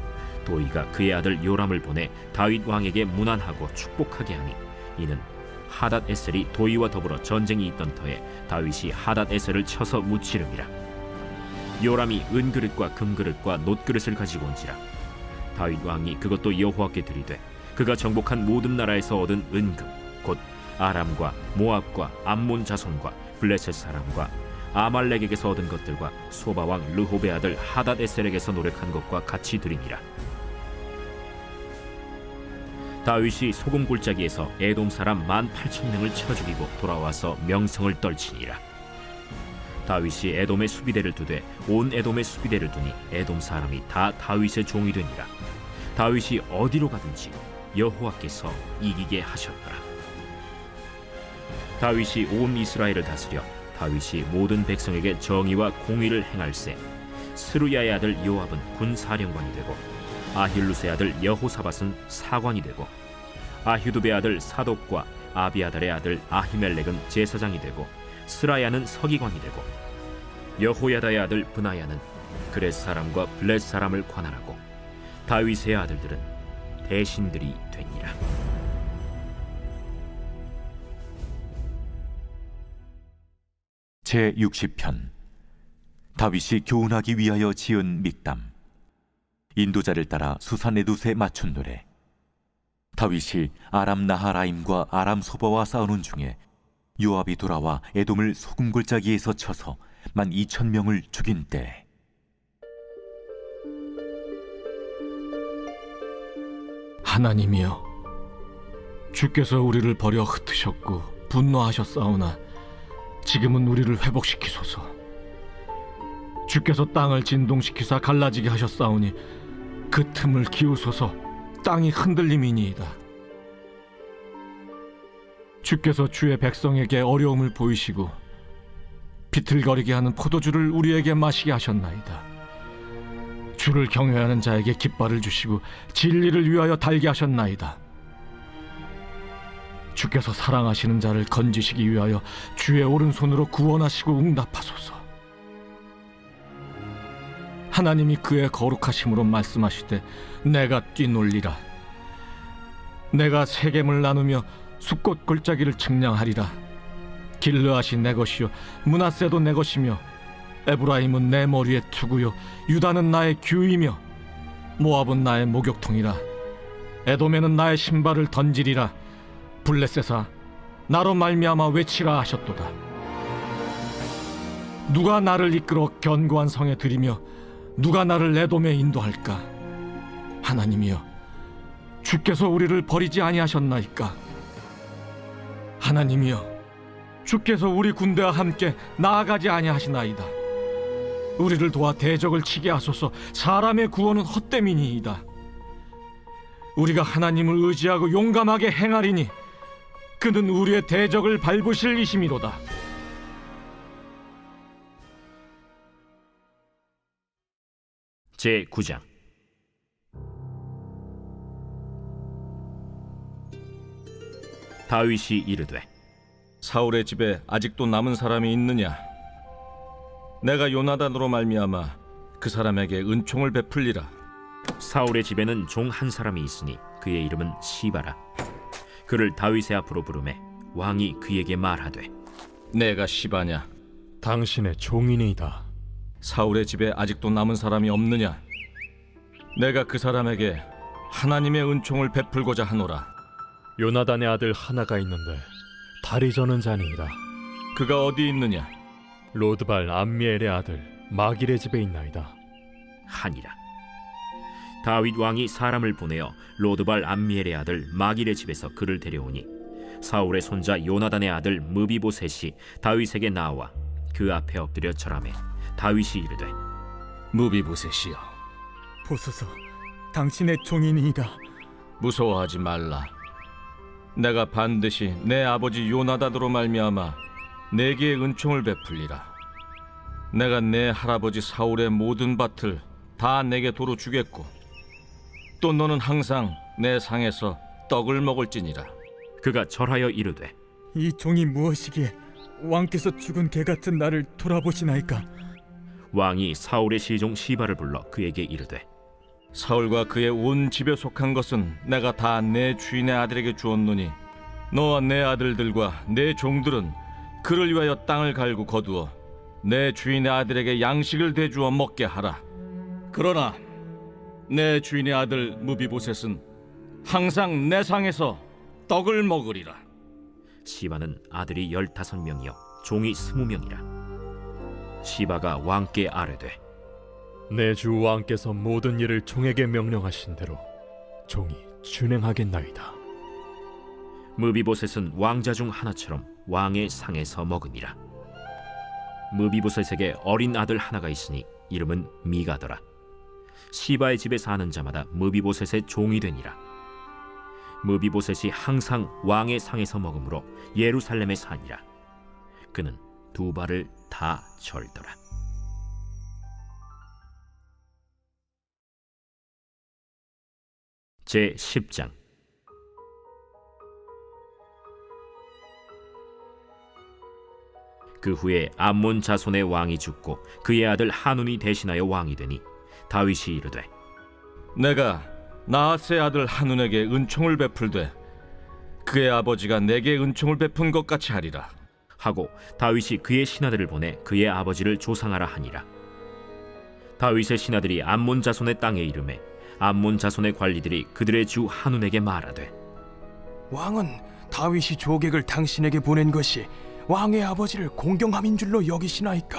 도이가 그의 아들 요람을 보내 다윗 왕에게 문안하고 축복하게 하니 이는 하닷 에셀이 도이와 더불어 전쟁이 있던 터에 다윗이 하닷 에셀을 쳐서 무찌름이라. 요람이 은그릇과 금그릇과 놋그릇을 가지고 온지라. 다윗 왕이 그것도 여호와께 드리되 그가 정복한 모든 나라에서 얻은 은금 곧 아람과 모압과 암몬 자손과 블레셋 사람과 아말렉에게서 얻은 것들과 소바 왕 르홉의 아들 하닷 에셀에게서 노력한 것과 같이 드리니라. 다윗이 소금 골짜기에서 에돔 사람 18,000명을 쳐 죽이고 돌아와서 명성을 떨치니라. 다윗이 에돔의 수비대를 두되 온 에돔의 수비대를 두니 에돔 사람이 다 다윗의 종이 되니라. 다윗이 어디로 가든지 여호와께서 이기게 하셨더라. 다윗이 온 이스라엘을 다스려 다윗이 모든 백성에게 정의와 공의를 행할세 스루야의 아들 요압은 군사령관이 되고 아힐루스의 아들 여호사밧은 사관이 되고 아휴두베의 아들 사독과 아비아달의 아들 아히멜렉은 제사장이 되고 스라야는 서기관이 되고 여호야다의 아들 브나야는 그렛 사람과 블렛 사람을 관할하고 다윗의 아들들은 대신들이 되니라. 제60편 다윗이 교훈하기 위하여 지은 믹담. 인도자를 따라 수산에두스에 맞춘 노래. 다윗이 아람 나하라임과 아람 소바와 싸우는 중에 요압이 돌아와 에돔을 소금골짜기에서 쳐서 12,000명을 죽인 때 하나님이여, 주께서 우리를 버려 흩으셨고 분노하셨사오나 지금은 우리를 회복시키소서. 주께서 땅을 진동시키사 갈라지게 하셨사오니 그 틈을 기우소서. 땅이 흔들림이니이다. 주께서 주의 백성에게 어려움을 보이시고 비틀거리게 하는 포도주를 우리에게 마시게 하셨나이다. 주를 경외하는 자에게 깃발을 주시고 진리를 위하여 달게 하셨나이다. 주께서 사랑하시는 자를 건지시기 위하여 주의 오른손으로 구원하시고 응답하소서. 하나님이 그의 거룩하심으로 말씀하시되 내가 뛰놀리라. 내가 세겜을 나누며 숲꽃 골짜기를 측량하리라. 길르앗이 내 것이요 므낫세도 내 것이며 에브라임은 내 머리의 투구요 유다는 나의 규이며 모압은 나의 목욕통이라. 에돔에는 나의 신발을 던지리라. 블레셋아, 나로 말미암아 외치라 하셨도다. 누가 나를 이끌어 견고한 성에 들이며 누가 나를 에돔에 인도할까? 하나님이여, 주께서 우리를 버리지 아니하셨나이까? 하나님이여, 주께서 우리 군대와 함께 나아가지 아니하시나이다. 우리를 도와 대적을 치게 하소서. 사람의 구원은 헛됨이니이다. 우리가 하나님을 의지하고 용감하게 행하리니 그는 우리의 대적을 밟으실 이심이로다. 제9장 다윗이 이르되 사울의 집에 아직도 남은 사람이 있느냐? 내가 요나단으로 말미암아 그 사람에게 은총을 베풀리라. 사울의 집에는 종 한 사람이 있으니 그의 이름은 시바라. 그를 다윗의 앞으로 부르매 왕이 그에게 말하되 내가 시바냐? 당신의 종이니이다. 사울의 집에 아직도 남은 사람이 없느냐? 내가 그 사람에게 하나님의 은총을 베풀고자 하노라. 요나단의 아들 하나가 있는데 다리 저는 자니이다. 그가 어디 있느냐? 로드발 암미엘의 아들 마길의 집에 있나이다. 하니라. 다윗 왕이 사람을 보내어 로드발 암미엘의 아들 마길의 집에서 그를 데려오니 사울의 손자 요나단의 아들 무비보셋이 다윗에게 나와 그 앞에 엎드려 절하매 다윗이 이르되 무비보셋이여, 보소서, 당신의 종이니이다. 무서워하지 말라. 내가 반드시 내 아버지 요나단으로 말미암아 내게 은총을 베풀리라. 내가 내 할아버지 사울의 모든 밭을 다 내게 도로 주겠고 또 너는 항상 내 상에서 떡을 먹을지니라. 그가 절하여 이르되 이 종이 무엇이기에 왕께서 죽은 개 같은 나를 돌아보시나이까? 왕이 사울의 시종 시바를 불러 그에게 이르되 사울과 그의 온 집에 속한 것은 내가 다 내 주인의 아들에게 주었노니 너와 내 아들들과 내 종들은 그를 위하여 땅을 갈고 거두어 내 주인의 아들에게 양식을 대주어 먹게 하라. 그러나 내 주인의 아들 무비보셋은 항상 내 상에서 떡을 먹으리라. 시바는 아들이 15명이요 종이 20명이라. 시바가 왕께 아뢰되 내 주 왕께서 모든 일을 종에게 명령하신 대로 종이 준행하겠나이다. 무비보셋은 왕자 중 하나처럼 왕의 상에서 먹으니라. 무비보셋에게 어린 아들 하나가 있으니 이름은 미가더라. 시바의 집에 사는 자마다 무비보셋의 종이 되니라. 무비보셋이 항상 왕의 상에서 먹으므로 예루살렘에 사니라. 그는 두 발을 다 절더라. 제 10장. 그 후에 암몬 자손의 왕이 죽고 그의 아들 한운이 대신하여 왕이 되니 다윗이 이르되 내가 나하스의 아들 한운에게 은총을 베풀되 그의 아버지가 내게 은총을 베푼 것 같이 하리라 하고 다윗이 그의 신하들을 보내 그의 아버지를 조상하라 하니라. 다윗의 신하들이 암몬 자손의 땅에 이르매 암몬 자손의 관리들이 그들의 주 한운에게 말하되 왕은 다윗이 조객을 당신에게 보낸 것이 왕의 아버지를 공경함인 줄로 여기시나이까?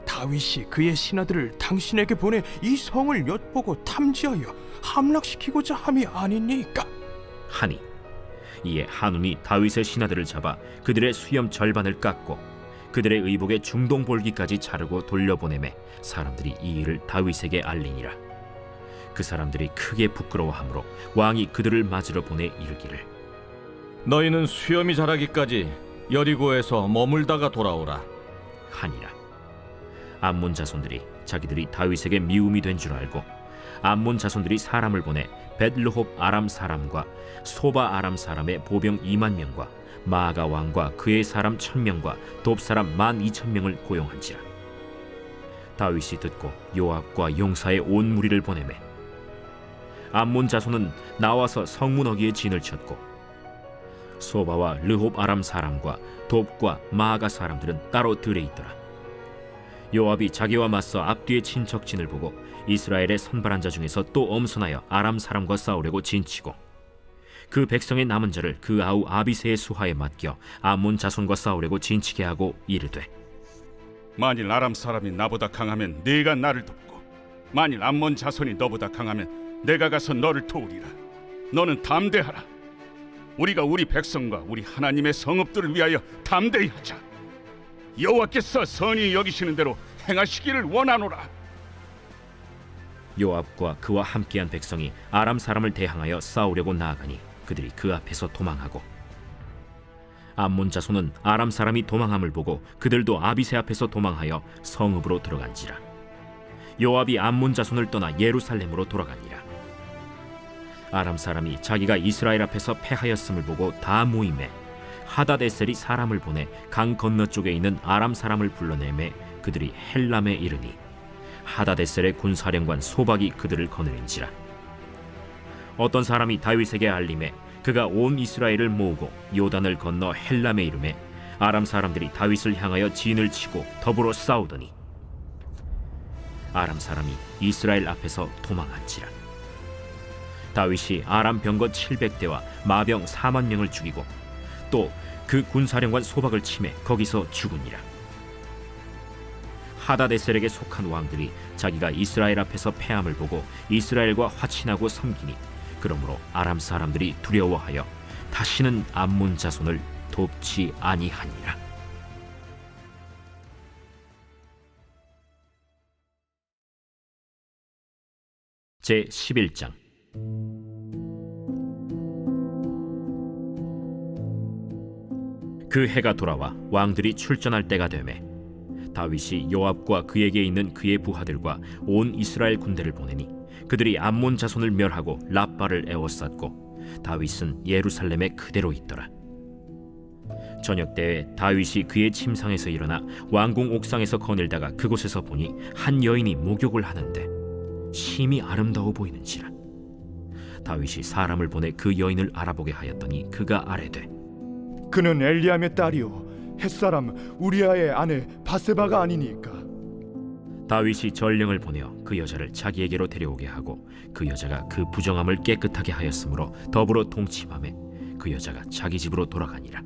다윗이 그의 신하들을 당신에게 보내 이 성을 엿보고 탐지하여 함락시키고자 함이 아니니까? 하니 이에 한운이 다윗의 신하들을 잡아 그들의 수염 절반을 깎고 그들의 의복의 중동 볼기까지 자르고 돌려보내매 사람들이 이 일을 다윗에게 알리니라. 그 사람들이 크게 부끄러워하므로 왕이 그들을 맞으러 보내 이르기를 너희는 수염이 자라기까지 여리고에서 머물다가 돌아오라 하니라. 암몬 자손들이 자기들이 다윗에게 미움이 된 줄 알고 암몬 자손들이 사람을 보내 벳르홉 아람 사람과 소바 아람 사람의 보병 2만 명과 마아가 왕과 그의 사람 1000명과 돕 사람 12,000명을 고용한지라. 다윗이 듣고 요압과 용사의 온 무리를 보내매 암몬 자손은 나와서 성문 어귀에 진을 쳤고 소바와 르홉 아람 사람과 돕과 마아가 사람들은 따로 들에 있더라. 요압이 자기와 맞서 앞뒤에 친 적진을 보고 이스라엘의 선발한 자 중에서 또 엄선하여 아람 사람과 싸우려고 진치고 그 백성의 남은 자를 그 아우 아비새의 수하에 맡겨 암몬 자손과 싸우려고 진치게 하고 이르되 만일 아람 사람이 나보다 강하면 네가 나를 돕고 만일 암몬 자손이 너보다 강하면 내가 가서 너를 도우리라. 너는 담대하라. 우리가 우리 백성과 우리 하나님의 성읍들을 위하여 담대히 하자. 여호와께서 선히 여기시는 대로 행하시기를 원하노라. 요압과 그와 함께한 백성이 아람 사람을 대항하여 싸우려고 나아가니 그들이 그 앞에서 도망하고 암몬 자손은 아람 사람이 도망함을 보고 그들도 아비새 앞에서 도망하여 성읍으로 들어간지라. 요압이 암몬 자손을 떠나 예루살렘으로 돌아가니라. 아람 사람이 자기가 이스라엘 앞에서 패하였음을 보고 다 모임에 하다데셀이 사람을 보내 강 건너쪽에 있는 아람 사람을 불러내매 그들이 헬람에 이르니 하다데셀의 군사령관 소박이 그들을 거느린지라. 어떤 사람이 다윗에게 알림해 그가 온 이스라엘을 모으고 요단을 건너 헬람에 이르매 아람 사람들이 다윗을 향하여 진을 치고 더불어 싸우더니 아람 사람이 이스라엘 앞에서 도망한지라. 다윗이 아람 병거 700대와 마병 4만 명을 죽이고 또 그 군사령관 소박을 치매 거기서 죽으니라. 하다데셀에게 속한 왕들이 자기가 이스라엘 앞에서 패함을 보고 이스라엘과 화친하고 섬기니 그러므로 아람 사람들이 두려워하여 다시는 암몬 자손을 돕지 아니하니라. 제 11장. 그 해가 돌아와 왕들이 출전할 때가 되매 다윗이 요압과 그에게 있는 그의 부하들과 온 이스라엘 군대를 보내니 그들이 암몬 자손을 멸하고 라빠를 에워쌌고 다윗은 예루살렘에 그대로 있더라. 저녁 때에 다윗이 그의 침상에서 일어나 왕궁 옥상에서 거닐다가 그곳에서 보니 한 여인이 목욕을 하는데 심히 아름다워 보이는지라. 다윗이 사람을 보내 그 여인을 알아보게 하였더니 그가 아뢰되 그는 엘리암의 딸이요 햇사람 우리아의 아내 바세바가 아니니까. 다윗이 전령을 보내어 그 여자를 자기에게로 데려오게 하고 그 여자가 그 부정함을 깨끗하게 하였으므로 더불어 동침하매 그 여자가 자기 집으로 돌아가니라.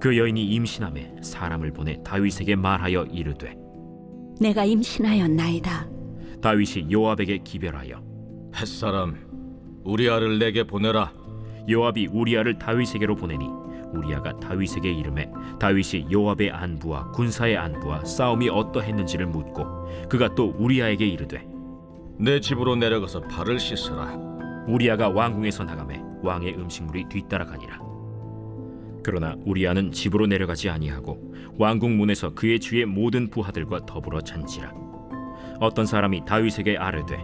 그 여인이 임신하매 사람을 보내 다윗에게 말하여 이르되 내가 임신하였나이다. 다윗이 요압에게 기별하여 햇사람 우리아를 내게 보내라. 요압이 우리아를 다윗에게로 보내니 우리아가 다윗에게 이르매 다윗이 요압의 안부와 군사의 안부와 싸움이 어떠했는지를 묻고 그가 또 우리아에게 이르되 내 집으로 내려가서 발을 씻으라. 우리아가 왕궁에서 나가매 왕의 음식물이 뒤따라가니라. 그러나 우리아는 집으로 내려가지 아니하고 왕궁 문에서 그의 주의 모든 부하들과 더불어 잔지라. 어떤 사람이 다윗에게 아뢰되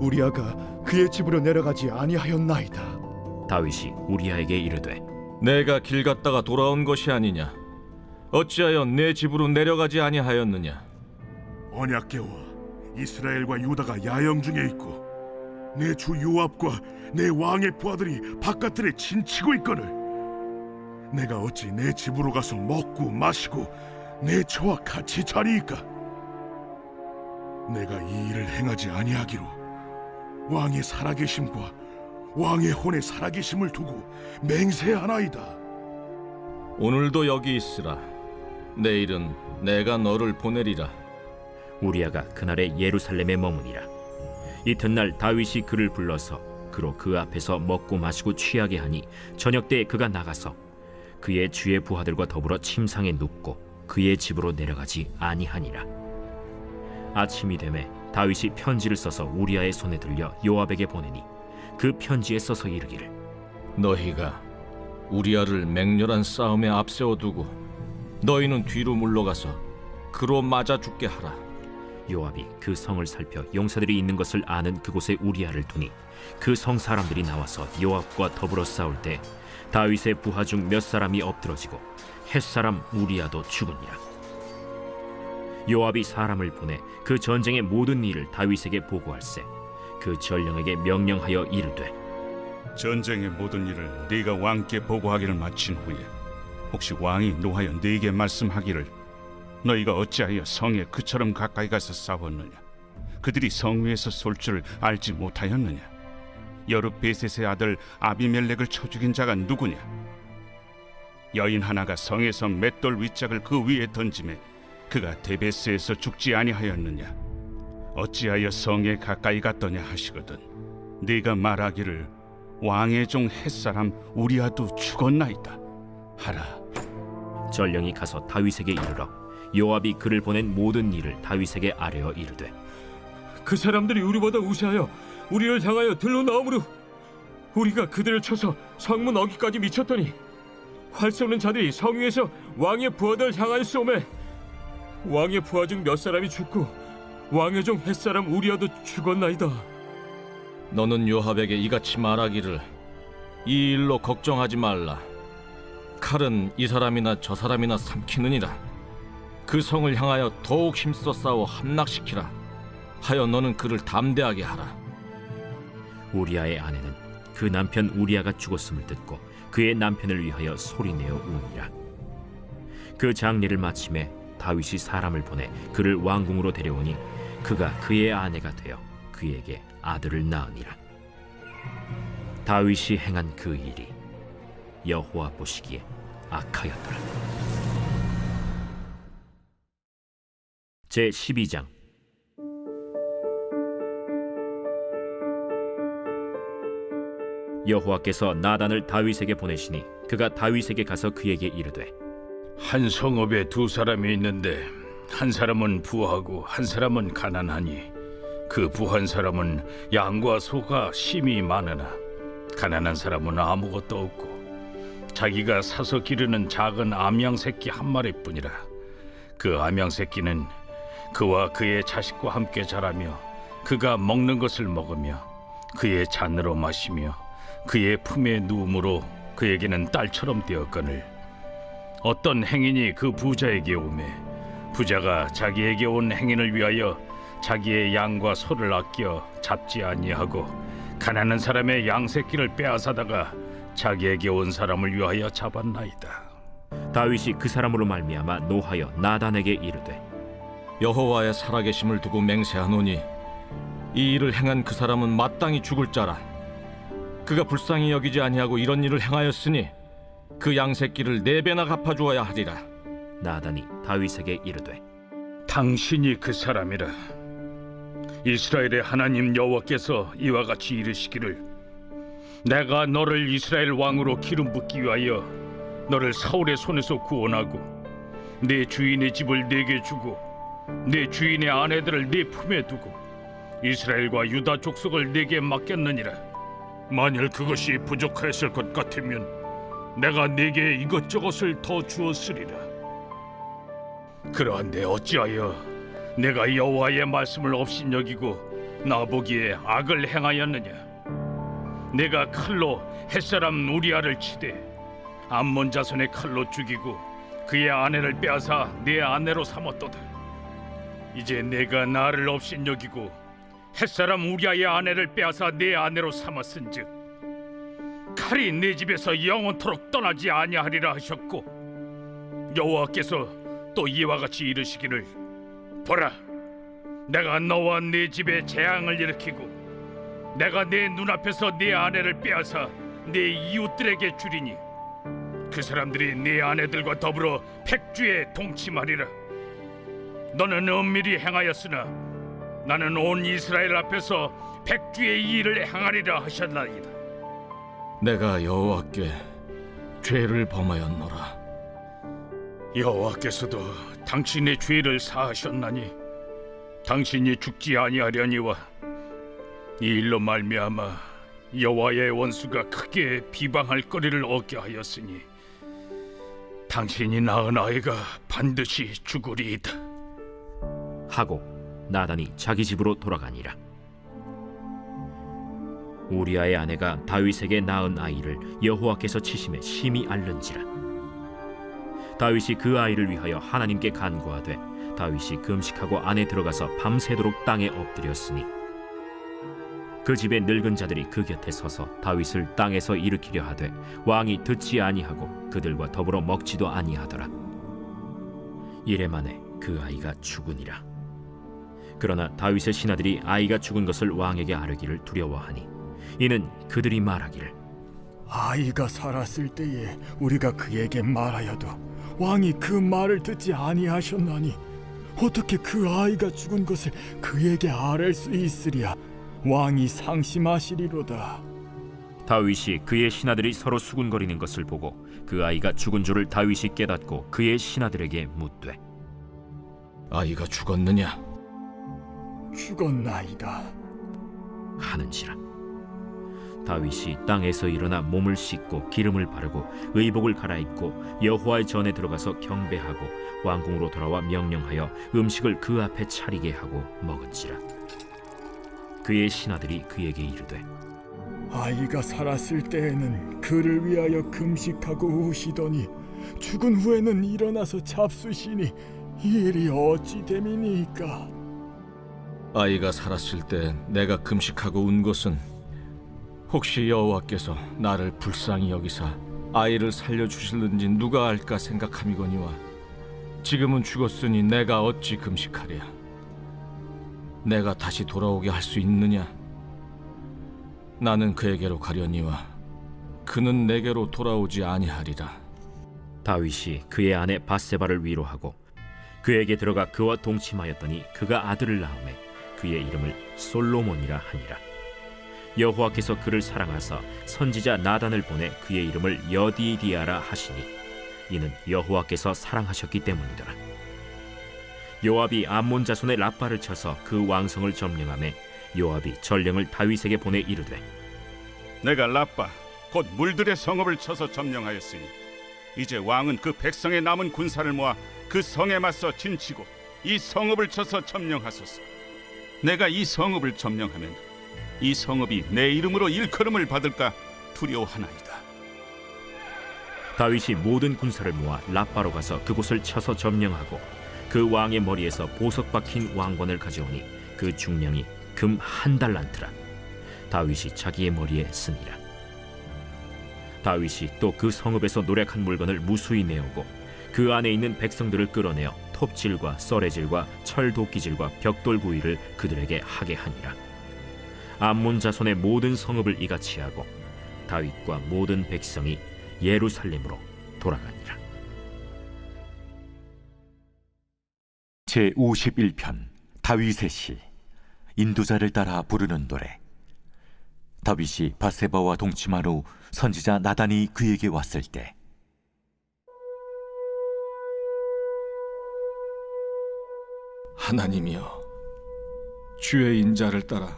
우리아가 그의 집으로 내려가지 아니하였나이다. 다윗이 우리아에게 이르되 내가 길 갔다가 돌아온 것이 아니냐? 어찌하여 내 집으로 내려가지 아니하였느냐? 언약궤와 이스라엘과 유다가 야영 중에 있고 내 주 요압과 내 왕의 부하들이 바깥들에 진치고 있거늘 내가 어찌 내 집으로 가서 먹고 마시고 내 처와 같이 자리이까? 내가 이 일을 행하지 아니하기로 왕의 살아계심과 왕의 혼의 살아계심을 두고 맹세하나이다. 오늘도 여기 있으라. 내일은 내가 너를 보내리라. 우리아가 그날에 예루살렘에 머무니라. 이튿날 다윗이 그를 불러서 그로 그 앞에서 먹고 마시고 취하게 하니 저녁 때에 그가 나가서 그의 주의 부하들과 더불어 침상에 눕고 그의 집으로 내려가지 아니하니라. 아침이 되매 다윗이 편지를 써서 우리아의 손에 들려 요압에게 보내니 그 편지에 써서 이르기를 너희가 우리아를 맹렬한 싸움에 앞세워두고 너희는 뒤로 물러가서 그로 맞아 죽게 하라. 요압이 그 성을 살펴 용사들이 있는 것을 아는 그곳에 우리아를 두니 그 성 사람들이 나와서 요압과 더불어 싸울 때 다윗의 부하 중 몇 사람이 엎드러지고 햇사람 우리아도 죽으니라. 요압이 사람을 보내 그 전쟁의 모든 일을 다윗에게 보고할세 그 전령에게 명령하여 이르되 전쟁의 모든 일을 네가 왕께 보고하기를 마친 후에 혹시 왕이 노하여 네게 말씀하기를 너희가 어찌하여 성에 그처럼 가까이 가서 싸웠느냐? 그들이 성 위에서 쏠 줄을 알지 못하였느냐? 여룻베셋의 아들 아비멜렉을 쳐 죽인 자가 누구냐? 여인 하나가 성에서 맷돌 윗짝을 그 위에 던지매 그가 데베스에서 죽지 아니하였느냐? 어찌하여 성에 가까이 갔더냐 하시거든 네가 말하기를 왕의 종 햇사람 우리아도 죽었나이다 하라. 전령이 가서 다윗에게 이르러 요압이 그를 보낸 모든 일을 다윗에게 아뢰어 이르되 그 사람들이 우리보다 우세하여 우리를 향하여 들로 나오므로 우리가 그들을 쳐서 성문 어귀까지 미쳤더니 활 쏘는 자들이 성 위에서 왕의 부하들을 향하여 쏘매 왕의 부하 중 몇 사람이 죽고 왕의 종 햇사람 우리아도 죽었나이다. 너는 요압에게 이같이 말하기를 이 일로 걱정하지 말라. 칼은 이 사람이나 저 사람이나 삼키느니라. 그 성을 향하여 더욱 힘써 싸워 함락시키라 하여 너는 그를 담대하게 하라. 우리아의 아내는 그 남편 우리아가 죽었음을 듣고 그의 남편을 위하여 소리내어 우니라. 그 장례를 마침에 다윗이 사람을 보내 그를 왕궁으로 데려오니 그가 그의 아내가 되어 그에게 아들을 낳으니라. 다윗이 행한 그 일이 여호와 보시기에 악하였더라. 제 12장. 여호와께서 나단을 다윗에게 보내시니 그가 다윗에게 가서 그에게 이르되 한 성읍에 두 사람이 있는데 한 사람은 부하고 한 사람은 가난하니 그 부한 사람은 양과 소가 심히 많으나 가난한 사람은 아무것도 없고 자기가 사서 기르는 작은 암양 새끼 한 마리뿐이라. 그 암양 새끼는 그와 그의 자식과 함께 자라며 그가 먹는 것을 먹으며 그의 잔으로 마시며 그의 품에 누움으로 그에게는 딸처럼 되었거늘 어떤 행인이 그 부자에게 오매 부자가 자기에게 온 행인을 위하여 자기의 양과 소를 아껴 잡지 아니하고 가난한 사람의 양 새끼를 빼앗아다가 자기에게 온 사람을 위하여 잡았나이다. 다윗이 그 사람으로 말미암아 노하여 나단에게 이르되 여호와의 살아계심을 두고 맹세하노니 이 일을 행한 그 사람은 마땅히 죽을 자라. 그가 불쌍히 여기지 아니하고 이런 일을 행하였으니 그 양새끼를 4배나 갚아주어야 하리라. 나단이 다윗에게 이르되 당신이 그 사람이라. 이스라엘의 하나님 여호와께서 이와 같이 이르시기를 내가 너를 이스라엘 왕으로 기름 붓기 위하여 너를 사울의 손에서 구원하고 내 주인의 집을 네게 주고 내 주인의 아내들을 네 품에 두고 이스라엘과 유다 족속을 네게 맡겼느니라. 만일 그것이 부족하였을 것 같으면 내가 네게 이것저것을 더 주었으리라. 그러한데 어찌하여 내가 여호와의 말씀을 업신여기고 나보기에 악을 행하였느냐. 내가 칼로 햇사람 우리아를 치되 암몬 자손의 칼로 죽이고 그의 아내를 빼앗아 내 아내로 삼았도다. 이제 내가 나를 업신여기고 햇사람 우리아의 아내를 빼앗아 내 아내로 삼았은즉 칼이 내 집에서 영원토록 떠나지 아니하리라 하셨고 여호와께서 또 이와 같이 이르시기를 보라, 내가 너와 네 집에 재앙을 일으키고 내가 내 눈앞에서 네 아내를 빼앗아 네 이웃들에게 주리니 그 사람들이 네 아내들과 더불어 백주에 동침하리라. 너는 은밀히 행하였으나 나는 온 이스라엘 앞에서 백주의 일을 행하리라 하셨나이다. 내가 여호와께 죄를 범하였노라. 여호와께서도 당신의 죄를 사하셨나니 당신이 죽지 아니하려니와 이 일로 말미암아 여호와의 원수가 크게 비방할 거리를 얻게 하였으니 당신이 낳은 아이가 반드시 죽으리이다 하고 나단이 자기 집으로 돌아가니라. 우리아의 아내가 다윗에게 낳은 아이를 여호와께서 치심에 심히 앓는지라. 다윗이 그 아이를 위하여 하나님께 간구하되 다윗이 금식하고 안에 들어가서 밤새도록 땅에 엎드렸으니 그 집의 늙은 자들이 그 곁에 서서 다윗을 땅에서 일으키려 하되 왕이 듣지 아니하고 그들과 더불어 먹지도 아니하더라. 이래 만에 그 아이가 죽으니라. 그러나 다윗의 신하들이 아이가 죽은 것을 왕에게 아뢰기를 두려워하니 이는 그들이 말하기를 아이가 살았을 때에 우리가 그에게 말하여도 왕이 그 말을 듣지 아니하셨나니 어떻게 그 아이가 죽은 것을 그에게 아뢰 수 있으랴. 왕이 상심하시리로다. 다윗이 그의 신하들이 서로 수군거리는 것을 보고 그 아이가 죽은 줄을 다윗이 깨닫고 그의 신하들에게 묻되 아이가 죽었느냐? 죽었나이다 하는지라. 다윗이 땅에서 일어나 몸을 씻고 기름을 바르고 의복을 갈아입고 여호와의 전에 들어가서 경배하고 왕궁으로 돌아와 명령하여 음식을 그 앞에 차리게 하고 먹은지라. 그의 신하들이 그에게 이르되 아이가 살았을 때에는 그를 위하여 금식하고 우시더니 죽은 후에는 일어나서 잡수시니 이 일이 어찌 됨이니까. 아이가 살았을 때 내가 금식하고 운 것은 혹시 여호와께서 나를 불쌍히 여기사 아이를 살려주실는지 누가 알까 생각함이거니와 지금은 죽었으니 내가 어찌 금식하랴. 내가 다시 돌아오게 할 수 있느냐? 나는 그에게로 가려니와 그는 내게로 돌아오지 아니하리라. 다윗이 그의 아내 바세바를 위로하고 그에게 들어가 그와 동침하였더니 그가 아들을 낳음에 그의 이름을 솔로몬이라 하니라. 여호와께서 그를 사랑하사 선지자 나단을 보내 그의 이름을 여디디아라 하시니 이는 여호와께서 사랑하셨기 때문이더라. 요압이 암몬 자손의 라빠를 쳐서 그 왕성을 점령하매 요압이 전령을 다윗에게 보내 이르되 내가 라빠 곧 물들의 성읍을 쳐서 점령하였으니 이제 왕은 그 백성의 남은 군사를 모아 그 성에 맞서 진치고 이 성읍을 쳐서 점령하소서. 내가 이 성읍을 점령하면 이 성읍이 내 이름으로 일컬음을 받을까 두려워하나이다. 다윗이 모든 군사를 모아 라빠로 가서 그곳을 쳐서 점령하고 그 왕의 머리에서 보석 박힌 왕관을 가져오니 그 중량이 금 1달란트라. 다윗이 자기의 머리에 쓰니라. 다윗이 또 그 성읍에서 노략한 물건을 무수히 내오고 그 안에 있는 백성들을 끌어내어 톱질과 썰애질과 철도끼질과 벽돌구이를 그들에게 하게 하니라. 암몬 자손의 모든 성읍을 이같이 하고 다윗과 모든 백성이 예루살렘으로 돌아가니라. 제51편 다윗의 시. 인도자를 따라 부르는 노래. 다윗이 바세바와 동침한 후 선지자 나단이 그에게 왔을 때 하나님이여, 주의 인자를 따라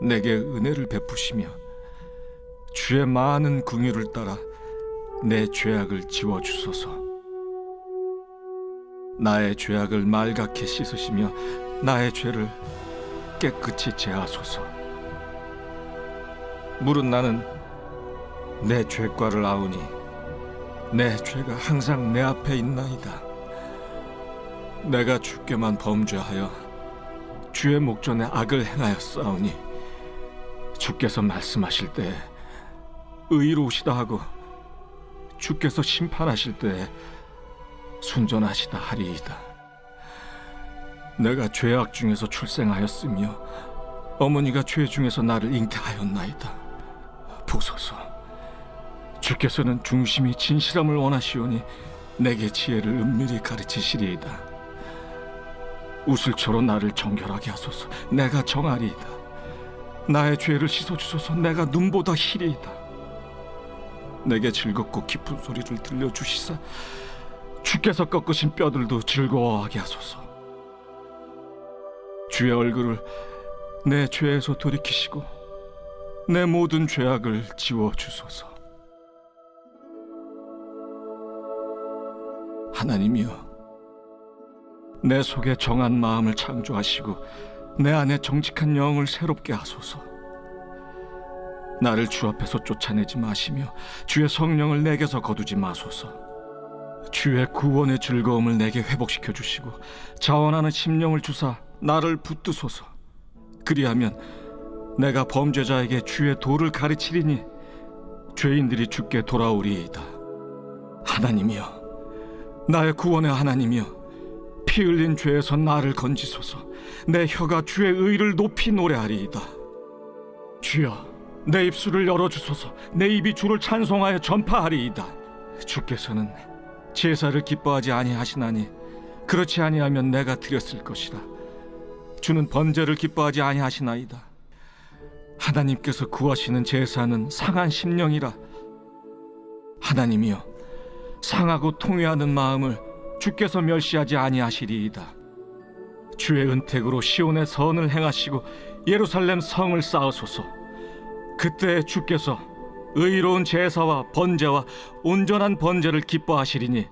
내게 은혜를 베푸시며 주의 많은 긍휼을 따라 내 죄악을 지워주소서. 나의 죄악을 말갛게 씻으시며 나의 죄를 깨끗이 제하소서. 물은 나는 내 죄과를 아우니 내 죄가 항상 내 앞에 있나이다. 내가 주께만 범죄하여 주의 목전에 악을 행하였사오니 주께서 말씀하실 때 의로우시다 하고 주께서 심판하실 때 순전하시다 하리이다. 내가 죄악 중에서 출생하였으며 어머니가 죄 중에서 나를 잉태하였나이다. 보소서, 주께서는 중심이 진실함을 원하시오니 내게 지혜를 은밀히 가르치시리이다. 우슬초로 나를 정결하게 하소서. 내가 정하리이다. 나의 죄를 씻어주소서. 내가 눈보다 희리이다. 내게 즐겁고 깊은 소리를 들려주시사 주께서 꺾으신 뼈들도 즐거워하게 하소서. 주의 얼굴을 내 죄에서 돌이키시고 내 모든 죄악을 지워주소서. 하나님이여, 내 속에 정한 마음을 창조하시고 내 안에 정직한 영을 새롭게 하소서. 나를 주 앞에서 쫓아내지 마시며 주의 성령을 내게서 거두지 마소서. 주의 구원의 즐거움을 내게 회복시켜 주시고 자원하는 심령을 주사 나를 붙드소서. 그리하면 내가 범죄자에게 주의 도를 가르치리니 죄인들이 주께 돌아오리이다. 하나님이여, 나의 구원의 하나님이여, 피 흘린 죄에서 나를 건지소서. 내 혀가 주의 의를 높이 노래하리이다. 주여, 내 입술을 열어주소서. 내 입이 주를 찬송하여 전파하리이다. 주께서는 제사를 기뻐하지 아니하시나니 그렇지 아니하면 내가 드렸을 것이라. 주는 번제를 기뻐하지 아니하시나이다. 하나님께서 구하시는 제사는 상한 심령이라. 하나님이여, 상하고 통회하는 마음을 주께서 멸시하지 아니하시리이다. 주의 은택으로 시온의 선을 행하시고 예루살렘 성을 쌓으소서. 그때 주께서 의로운 제사와 번제와 온전한 번제를 기뻐하시리니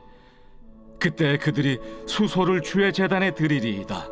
그때 그들이 수소를 주의 제단에 드리리이다.